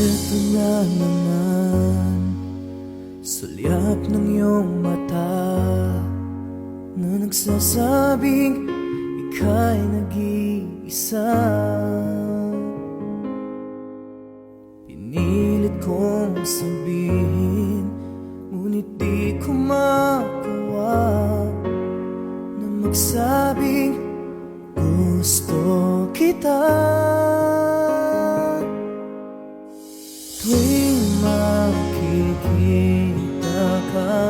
Eto na naman, sulyap ng iyong mata na nagsasabing ika'y nag-iisa. Pinilit kong sabihin, ngunit di ko magawa na magsabing gusto kita. Tuwing makikita ka,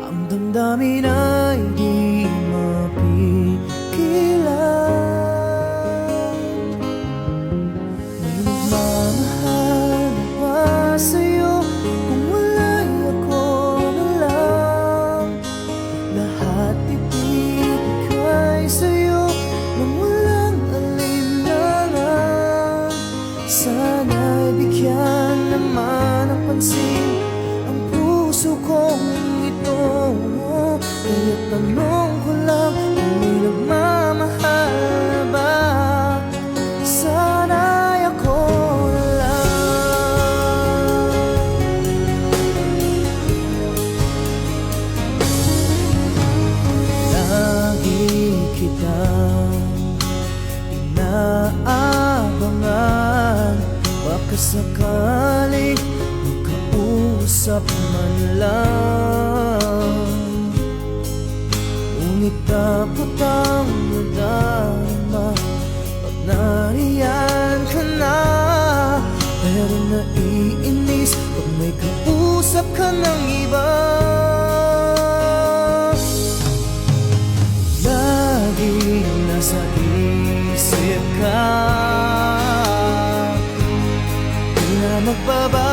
ang damdamin ay di mapigilan. May nagmamahal na ba sa'yo kung wala'y ako na lang? Lahat ibigay sa'yo nang walang alinlangan. Sana'y bigyan naman ng pansin ang puso kong ito. Kaya tanong ko lang kung may nagmamahal na ba? Sana'y ako na lang. Lagi kitang inaabangan, baka sakaling makausap man lang. Ngunit dapat ang nadama pag nariyan ka na. Pero naiinis pag may kausap ka ng iba. Lagi nasa isip ka, di na magbaba